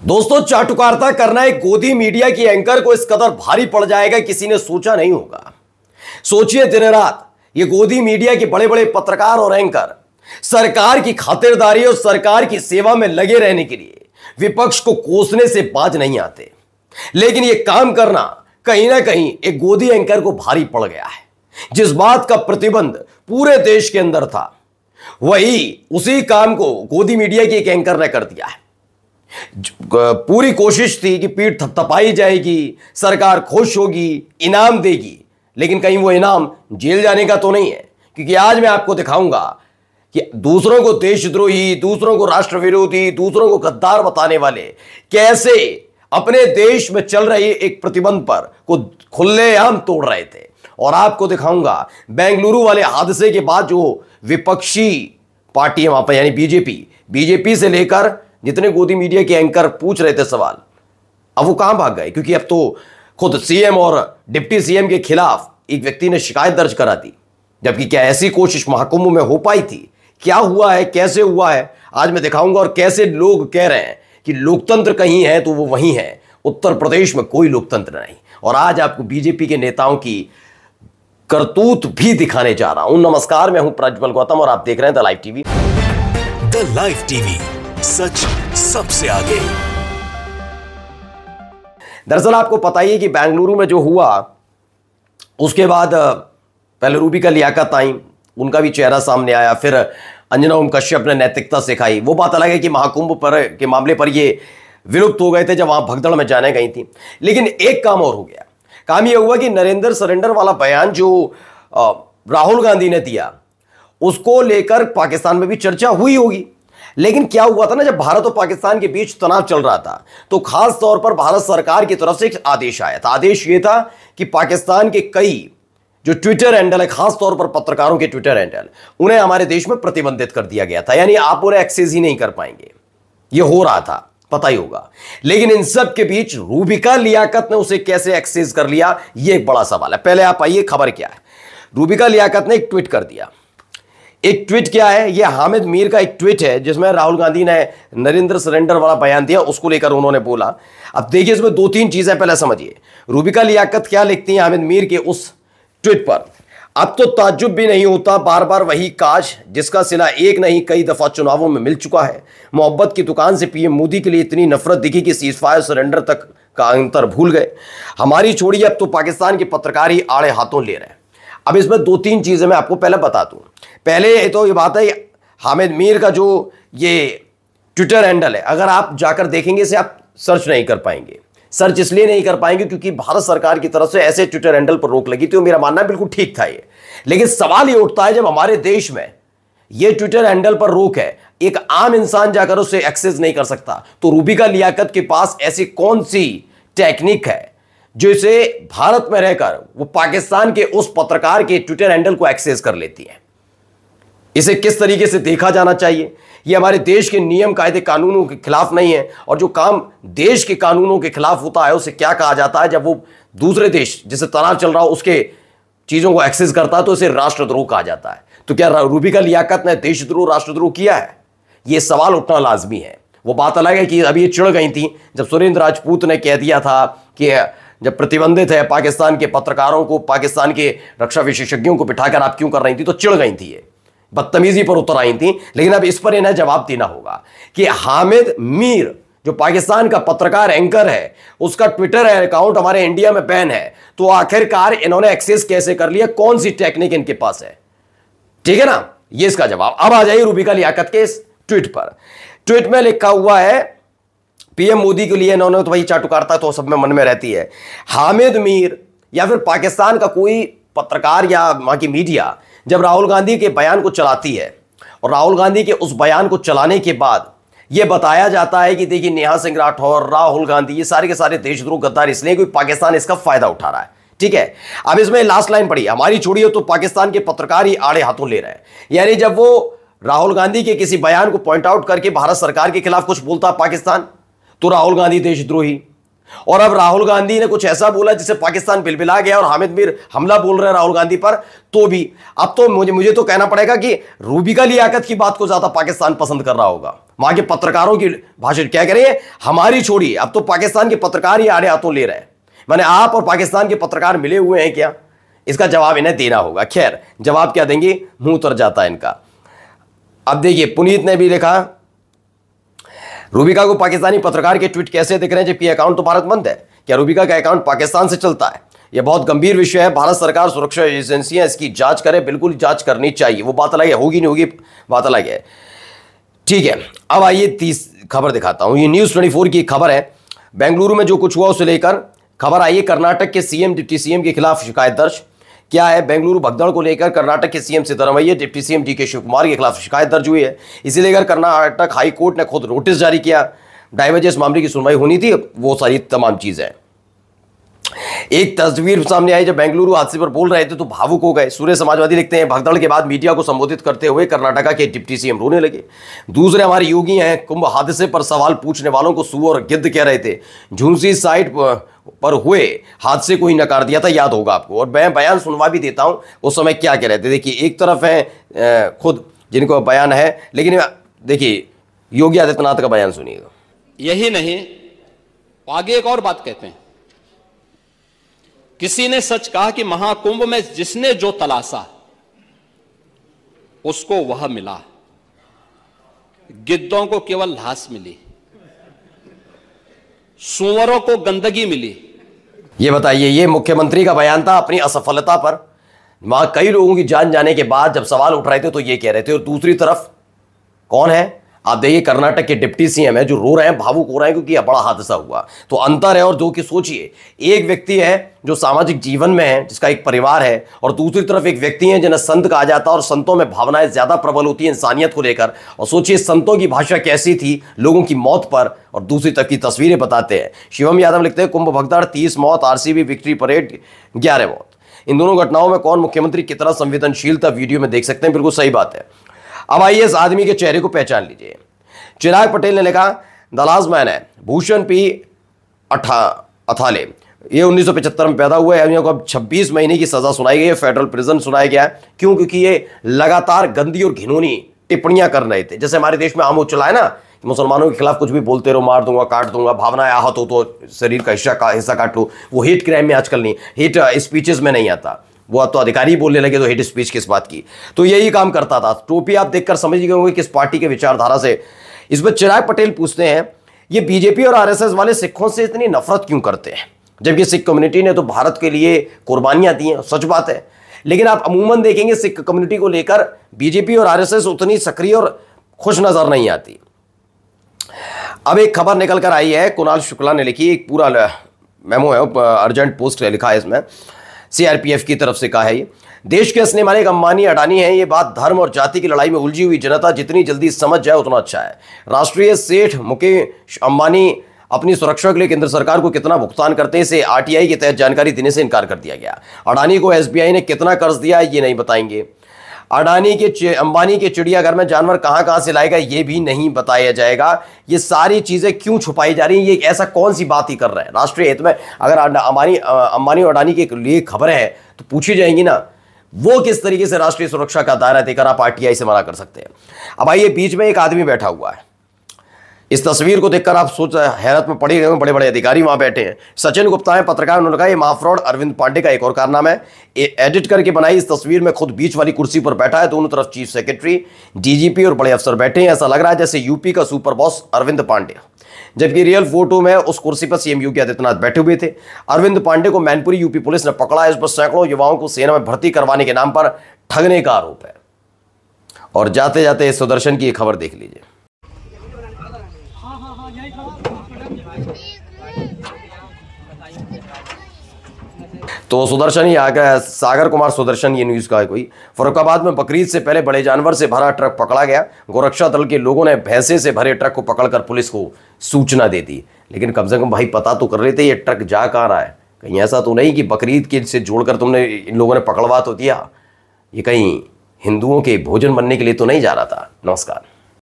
दोस्तों, चाटुकारिता करना एक गोदी मीडिया की एंकर को इस कदर भारी पड़ जाएगा किसी ने सोचा नहीं होगा। सोचिए, दिन रात ये गोदी मीडिया के बड़े बड़े पत्रकार और एंकर सरकार की खातिरदारी और सरकार की सेवा में लगे रहने के लिए विपक्ष को कोसने से बाज नहीं आते, लेकिन यह काम करना कहीं ना कहीं एक गोदी एंकर को भारी पड़ गया है। जिस बात का प्रतिबंध पूरे देश के अंदर था, उसी काम को गोदी मीडिया की एक एंकर ने कर दिया है। पूरी कोशिश थी कि पीठ थपथपाई जाएगी, सरकार खुश होगी, इनाम देगी, लेकिन कहीं वो इनाम जेल जाने का तो नहीं है। क्योंकि आज मैं आपको दिखाऊंगा कि दूसरों को देशद्रोही, दूसरों को राष्ट्र विरोधी, दूसरों को गद्दार बताने वाले कैसे अपने देश में चल रही एक प्रतिबंध पर को खुलेआम तोड़ रहे थे। और आपको दिखाऊंगा बेंगलुरु वाले हादसे के बाद जो विपक्षी पार्टी है वहां पर, यानी बीजेपी से लेकर जितने गोदी मीडिया के एंकर पूछ रहे थे सवाल, अब वो कहां भाग गए। क्योंकि अब तो खुद सीएम और डिप्टी सीएम के खिलाफ एक व्यक्ति ने शिकायत दर्ज करा दी, जबकि क्या ऐसी कोशिश महाकुंभ में हो पाई थी? क्या हुआ है, कैसे हुआ है, आज मैं दिखाऊंगा। और कैसे लोग कह रहे हैं कि लोकतंत्र कहीं है तो वो वहीं है। उत्तर प्रदेश में कोई लोकतंत्र नहीं। और आज आपको बीजेपी के नेताओं की करतूत भी दिखाने जा रहा हूं। नमस्कार, मैं हूं प्रज्वल गौतम और आप देख रहे हैं the live TV. The live TV, सच सबसे आगे। दरअसल आपको पता ही है कि बेंगलुरु में जो हुआ, उसके बाद पहले रूबी का लियाकत आई, उनका भी चेहरा सामने आया। फिर अंजना ओम कश्यप ने नैतिकता सिखाई। वो बात अलग है कि महाकुंभ पर के मामले पर ये विलुप्त हो गए थे जब वहां भगदड़ में जाने गई थी। लेकिन एक काम और हो गया। काम यह हुआ कि नरेंद्र सरेंडर वाला बयान जो राहुल गांधी ने दिया, उसको लेकर पाकिस्तान में भी चर्चा हुई होगी। लेकिन क्या हुआ था ना, जब भारत और पाकिस्तान के बीच तनाव चल रहा था, तो खास तौर पर भारत सरकार की तरफ से एक आदेश आया था। आदेश यह था कि पाकिस्तान के कई जो ट्विटर हैंडल है, खास तौर पर पत्रकारों के ट्विटर हैंडल, उन्हें हमारे देश में प्रतिबंधित कर दिया गया था। यानी आप उन्हें एक्सेस ही नहीं कर पाएंगे। यह हो रहा था, पता ही होगा। लेकिन इन सब के बीच रूबिका लियाकत ने उसे कैसे एक्सेस कर लिया, यह एक बड़ा सवाल है। पहले आप आइए, खबर क्या है। रूबिका लियाकत ने एक ट्वीट कर दिया। एक ट्वीट क्या है? यह हामिद मीर का एक ट्वीट है जिसमें राहुल गांधी ने नरेंद्र सरेंडर वाला बयान दिया, उसको लेकर उन्होंने बोला। अब देखिए, इसमें दो तीन चीजें पहले समझिए। रूबिका लियाकत क्या लिखती हैं हामिद मीर के उस ट्वीट पर? अब तो ताज्जुब भी नहीं होता, बार बार वही काज जिसका सिला एक नहीं कई दफा चुनावों में मिल चुका है। मोहब्बत की दुकान से पीएम मोदी के लिए इतनी नफरत दिखी कि सीजफायर सरेंडर तक का अंतर भूल गए। हमारी छोड़िए, अब तो पाकिस्तान के पत्रकार ही आड़े हाथों ले रहे हैं। अब इसमें दो तीन चीजें मैं आपको पहले बता दूं। पहले तो ये बात है, हामिद मीर का जो ये ट्विटर हैंडल है, अगर आप जाकर देखेंगे इसे आप सर्च नहीं कर पाएंगे। सर्च इसलिए नहीं कर पाएंगे क्योंकि भारत सरकार की तरफ से ऐसे ट्विटर हैंडल पर रोक लगी थी। मेरा मानना बिल्कुल ठीक था ये। लेकिन सवाल ये उठता है, जब हमारे देश में ये ट्विटर हैंडल पर रोक है, एक आम इंसान जाकर उसे एक्सेस नहीं कर सकता, तो रूबिका लियाकत के पास ऐसी कौन सी टेक्निक है जो इसे भारत में रहकर वो पाकिस्तान के उस पत्रकार के ट्विटर हैंडल को एक्सेस कर लेती है? इसे किस तरीके से देखा जाना चाहिए? यह हमारे देश के नियम कायदे कानूनों के खिलाफ नहीं है। और जो काम देश के कानूनों के खिलाफ होता है उसे क्या कहा जाता है? जब वो दूसरे देश जिसे तनाव चल रहा हो उसके चीजों को एक्सेस करता है तो इसे राष्ट्रद्रोह कहा जाता है। तो क्या रूबिका लियाकत ने देशद्रोह, राष्ट्रद्रोह किया है? यह सवाल उठना लाजमी है। वो बात अलग है कि अभी ये चिढ़ गई थी जब सुरेंद्र राजपूत ने कह दिया था कि जब प्रतिबंधित है पाकिस्तान के पत्रकारों को, पाकिस्तान के रक्षा विशेषज्ञों को बिठाकर आप क्यों कर रही थी, तो चिढ़ गई थी, ये बदतमीजी पर उतर आई थी। लेकिन अब इस पर इन्हें जवाब देना होगा कि हामिद मीर जो पाकिस्तान का पत्रकार एंकर है, उसका ट्विटर अकाउंट हमारे इंडिया में बैन है, तो आखिरकार इन्होंने एक्सेस कैसे कर लिया? कौन सी टेक्निक इनके पास है? ठीक है ना, ये इसका जवाब। अब आ जाइए रूबिका लियाकत के इस ट्वीट पर। ट्वीट में लिखा हुआ है, पीएम मोदी के लिए इन्होंने तो वही चाटुकारिता तो सब में मन में रहती है। हामिद मीर या फिर पाकिस्तान का कोई पत्रकार या वहां की मीडिया जब राहुल गांधी के बयान को चलाती है, और राहुल गांधी के उस बयान को चलाने के बाद यह बताया जाता है कि देखिए नेहा सिंह राठौर, राहुल गांधी, ये सारे के सारे देशद्रोह गद्दार इसलिए क्योंकि पाकिस्तान इसका फायदा उठा रहा है। ठीक है, अब इसमें लास्ट लाइन पड़ी, हमारी छोड़िए तो पाकिस्तान के पत्रकार ही आड़े हाथों ले रहे हैं। यानी जब वो राहुल गांधी के किसी बयान को पॉइंट आउट करके भारत सरकार के खिलाफ कुछ बोलता है पाकिस्तान, तो राहुल गांधी देशद्रोही, और अब राहुल गांधी ने कुछ ऐसा बोला जिससे पाकिस्तान बिलबिला गया और हामिद मीर हमला बोल रहे हैं राहुल गांधी पर, तो भी अब तो मुझे तो कहना पड़ेगा कि रूबी का लियाकत की बात को ज्यादा पाकिस्तान पसंद कर रहा होगा। वहां के पत्रकारों की भाषण क्या कह रही है, हमारी छोड़िए, अब तो पाकिस्तान के पत्रकार ही आड़े हाथों ले रहे हैं। माने आप और पाकिस्तान के पत्रकार मिले हुए हैं क्या? इसका जवाब इन्हें देना होगा। खैर, जवाब क्या देंगे, मुंह उतर जाता है इनका। अब देखिए, पुनीत ने भी लिखा, रूबिका को पाकिस्तानी पत्रकार के ट्वीट कैसे दिख रहे हैं जबकि अकाउंट तो भारत बंद है? क्या रूबिका का अकाउंट पाकिस्तान से चलता है? यह बहुत गंभीर विषय है। भारत सरकार, सुरक्षा एजेंसियां इसकी जांच करें, बिल्कुल जांच करनी चाहिए। वो बात अलग है, होगी नहीं होगी बात अलग है। ठीक है, अब आइए 30 खबर दिखाता हूं। ये न्यूज़ 24 की खबर है। बेंगलुरु में जो कुछ हुआ उसे लेकर खबर आई है। कर्नाटक के सीएम, डिप्टी सीएम के खिलाफ शिकायत दर्ज। क्या है, बेंगलुरु भगदड़ को लेकर कर्नाटक के CM Siddaramaiah, deputy CM DK Shivakumar के खिलाफ शिकायत दर्ज हुई है। इसे लेकर कर्नाटक हाई कोर्ट ने खुद नोटिस जारी किया। 2:30 बजे इस मामले की सुनवाई होनी थी। वो सारी तमाम चीजें, एक तस्वीर सामने आई जब बेंगलुरु हादसे पर बोल रहे थे तो भावुक हो गए। सूर्य समाजवादी लिखते हैं, भगदड़ के बाद मीडिया को संबोधित करते हुए कर्नाटका के डिप्टी सीएम रोने लगे। दूसरे हमारे योगी हैं, कुंभ हादसे पर सवाल पूछने वालों को सूअर और गिद्ध कह रहे थे। झुंसी साइट पर हुए हादसे को ही नकार दिया था, याद होगा आपको। और मैं बयान सुनवा भी देता हूं उस समय क्या कह रहे थे। देखिए, एक तरफ है खुद जिनको बयान है, लेकिन देखिए योगी आदित्यनाथ का बयान सुनिएगा। यही नहीं, आगे एक और बात कहते हैं, किसी ने सच कहा कि महाकुंभ में जिसने जो तलाशा उसको वह मिला, गिद्धों को केवल लाश मिली, सूअरों को गंदगी मिली। ये बताइए, ये मुख्यमंत्री का बयान था अपनी असफलता पर। वहां कई लोगों की जान जाने के बाद जब सवाल उठ रहे थे तो ये कह रहे थे। और दूसरी तरफ कौन है, आप देखिए, कर्नाटक के डिप्टी सीएम है जो रो रहे हैं, भावुक हो रहे हैं क्योंकि यह बड़ा हादसा हुआ। तो अंतर है। और जो कि सोचिए, एक व्यक्ति है जो सामाजिक जीवन में है, जिसका एक परिवार है, और दूसरी तरफ एक व्यक्ति है जिन्हें संत कहा जाता है और संतों में भावनाएं ज्यादा प्रबल होती है इंसानियत को लेकर। और सोचिए संतों की भाषा कैसी थी लोगों की मौत पर, और दूसरी तरफ की तस्वीरें बताते हैं। शिवम यादव लिखते हैं, कुंभ भगदड़ 30 मौत, आरसीबी विक्ट्री परेड 11 मौत। इन दोनों घटनाओं में कौन मुख्यमंत्री कितना संवेदनशील था वीडियो में देख सकते हैं। बिल्कुल सही बात है। अब आइए इस आदमी के चेहरे को पहचान लीजिए। चिराग पटेल ने लिखा, दलाज मैन है, भूषण पी अथाले, ये 1975 में पैदा हुए हैं। अब 26 महीने की सजा सुनाई गई है, फेडरल प्रिजन सुनाया गया है। क्यों? क्योंकि ये लगातार गंदी और घिनौनी टिप्पणियां कर रहे थे। जैसे हमारे देश में आम हो चला है ना, मुसलमानों के खिलाफ कुछ भी बोलते रहो, मार दूंगा, काट दूंगा, भावनाएं आहत हो तो शरीर का हिस्सा काट लो। वो हेट क्राइम में आजकल नहीं, हेट स्पीचेस में नहीं आता। वो तो अधिकारी बोलने लगे तो हेट स्पीच किस बात की। तो यही काम करता था। टोपी आप देखकर समझ गए होंगे किस पार्टी के विचारधारा से। इस पर चिराग पटेल पूछते हैं, ये बीजेपी और आरएसएस वाले सिखों से इतनी नफरत क्यों करते हैं, जबकि सिख कम्युनिटी ने तो भारत के लिए कुर्बानियां दी हैं। सच बात है, लेकिन आप अमूमन देखेंगे सिख कम्युनिटी को लेकर बीजेपी और आरएसएस उतनी सक्रिय और खुश नजर नहीं आती। अब एक खबर निकल कर आई है, कुणाल शुक्ला ने लिखी, एक पूरा मेमो है, अर्जेंट पोस्ट लिखा है इसमें, सीआरपीएफ की तरफ से कहा है। ये देश के असली मालिक अंबानी अडानी है। ये बात धर्म और जाति की लड़ाई में उलझी हुई जनता जितनी जल्दी समझ जाए उतना अच्छा है। राष्ट्रीय सेठ मुकेश अंबानी अपनी सुरक्षा के लिए केंद्र सरकार को कितना भुगतान करते हैं, इसे आरटीआई के तहत जानकारी देने से इनकार कर दिया गया। अडानी को एसबीआई ने कितना कर्ज दिया ये नहीं बताएंगे। अंबानी के चिड़ियाघर में जानवर कहां से लाएगा ये भी नहीं बताया जाएगा। ये सारी चीजें क्यों छुपाई जा रही हैं? ये ऐसा कौन सी बात ही कर रहे हैं राष्ट्रीय हित में? अगर अंबानी और अडानी के लिए खबरें हैं तो पूछी जाएंगी ना, वो किस तरीके से राष्ट्रीय सुरक्षा का दायरा देकर आप आरटीआई से मना कर सकते हैं। अब आइए, बीच में एक आदमी बैठा हुआ है। इस तस्वीर को देखकर आप सोच हैरत में पड़े गए, बड़े बड़े अधिकारी वहां बैठे हैं। सचिन गुप्ता है पत्रकार, उन्होंने कहा, ये महाफ्रॉड अरविंद पांडे का एक और कारनामा है। एडिट करके बनाई इस तस्वीर में खुद बीच वाली कुर्सी पर बैठा है, दोनों तरफ चीफ सेक्रेटरी, डीजीपी और बड़े अफसर बैठे हैं। ऐसा लग रहा है जैसे यूपी का सुपर बॉस अरविंद पांडे, जबकि रियल फोटो में उस कुर्सी पर सीएम योगी आदित्यनाथ बैठे हुए थे। अरविंद पांडे को मैनपुरी यूपी पुलिस ने पकड़ा है। इस पर सैकड़ों युवाओं को सेना में भर्ती करवाने के नाम पर ठगने का आरोप है। और जाते जाते सुदर्शन की एक खबर देख लीजिए। तो सुदर्शन ही आ गया, सागर कुमार सुदर्शन, ये न्यूज का है कोई। फरुखाबाद में बकरीद से पहले बड़े जानवर से भरा ट्रक पकड़ा गया। गोरक्षा दल के लोगों ने भैंसे से भरे ट्रक को पकड़कर पुलिस को सूचना दे दी। लेकिन कम से कम भाई पता तो कर रहे थे ये ट्रक जा कहाँ रहा है। कहीं ऐसा तो नहीं कि बकरीद के से जोड़कर तुमने इन लोगों ने पकड़वा तो दिया, ये कहीं हिंदुओं के भोजन बनने के लिए तो नहीं जा रहा था। नमस्कार।